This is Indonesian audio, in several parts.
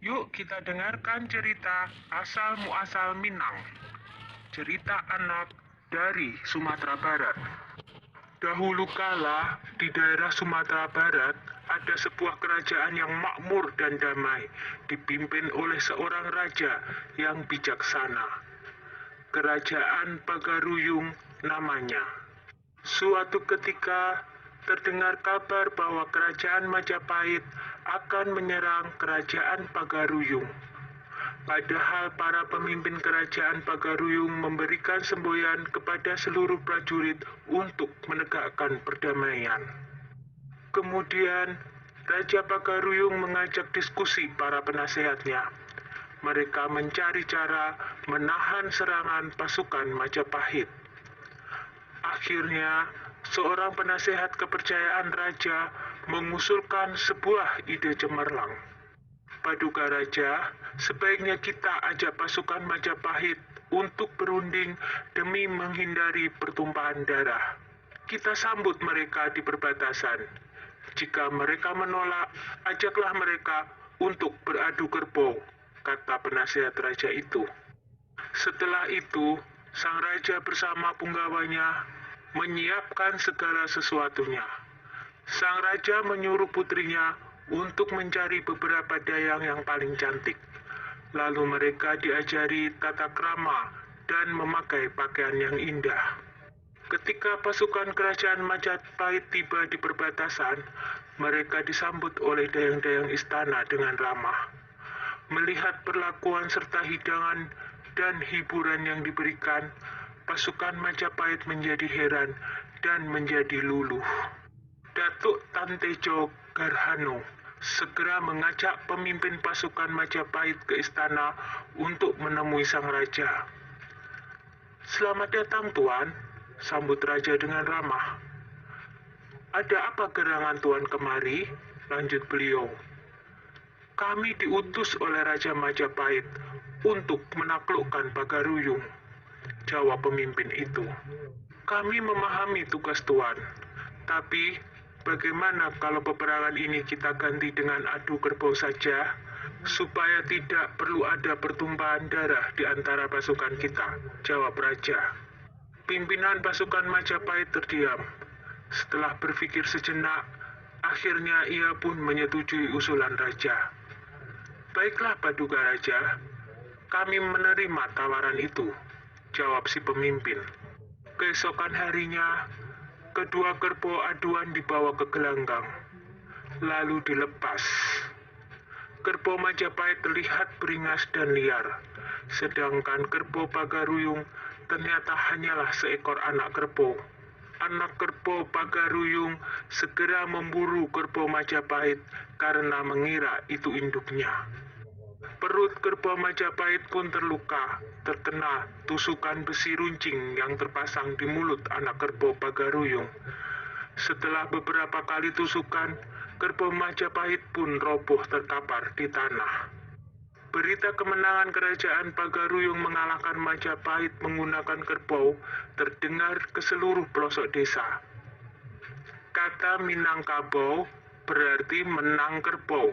Yuk kita dengarkan cerita asal muasal Minang. Cerita anak dari Sumatera Barat. Dahulu kala di daerah Sumatera Barat ada sebuah kerajaan yang makmur dan damai, dipimpin oleh seorang raja yang bijaksana. Kerajaan Pagaruyung namanya. Suatu ketika terdengar kabar bahwa kerajaan Majapahit akan menyerang kerajaan Pagaruyung. Padahal para pemimpin kerajaan Pagaruyung memberikan semboyan kepada seluruh prajurit untuk menegakkan perdamaian. Kemudian, Raja Pagaruyung mengajak diskusi para penasehatnya. Mereka mencari cara menahan serangan pasukan Majapahit. Akhirnya, seorang penasehat kepercayaan raja mengusulkan sebuah ide cemerlang. Paduka Raja, sebaiknya kita ajak pasukan Majapahit untuk berunding demi menghindari pertumpahan darah. Kita sambut mereka di perbatasan. Jika mereka menolak, ajaklah mereka untuk beradu kerbau, kata penasehat raja itu. Setelah itu, sang raja bersama punggawanya menyiapkan segala sesuatunya. Sang raja menyuruh putrinya untuk mencari beberapa dayang yang paling cantik. Lalu mereka diajari tata krama dan memakai pakaian yang indah. Ketika pasukan kerajaan Majapahit tiba di perbatasan, mereka disambut oleh dayang-dayang istana dengan ramah. Melihat perlakuan serta hidangan dan hiburan yang diberikan, pasukan Majapahit menjadi heran dan menjadi luluh. Datuk Tan Tejo Garhano segera mengajak pemimpin pasukan Majapahit ke istana untuk menemui sang raja. "Selamat datang, Tuan," sambut raja dengan ramah. "Ada apa gerangan Tuan kemari?" lanjut beliau. "Kami diutus oleh Raja Majapahit untuk menaklukkan Pagaruyung," jawab pemimpin itu. "Kami memahami tugas Tuan, tapi bagaimana kalau peperangan ini kita ganti dengan adu kerbau saja, supaya tidak perlu ada pertumpahan darah di antara pasukan kita," jawab raja. Pimpinan pasukan Majapahit terdiam. Setelah berpikir sejenak, akhirnya ia pun menyetujui usulan raja. "Baiklah, Paduka Raja, kami menerima tawaran itu," jawab si pemimpin. Keesokan harinya, kedua kerbau aduan dibawa ke gelanggang, lalu dilepas. Kerbau Majapahit terlihat beringas dan liar, sedangkan kerbau Pagaruyung ternyata hanyalah seekor anak kerbau. Anak kerbau Pagaruyung segera memburu kerbau Majapahit karena mengira itu induknya. Perut kerbau Majapahit pun terluka, terkena tusukan besi runcing yang terpasang di mulut anak kerbau Pagaruyung. Setelah beberapa kali tusukan, kerbau Majapahit pun roboh terkapar di tanah. Berita kemenangan kerajaan Pagaruyung mengalahkan Majapahit menggunakan kerbau terdengar ke seluruh pelosok desa. Kata Minangkabau berarti menang kerbau.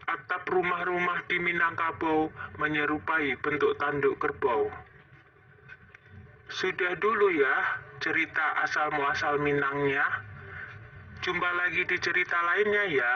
Atap rumah-rumah di Minangkabau menyerupai bentuk tanduk kerbau. Sudah dulu ya cerita asal-muasal Minangnya. Jumpa lagi di cerita lainnya ya.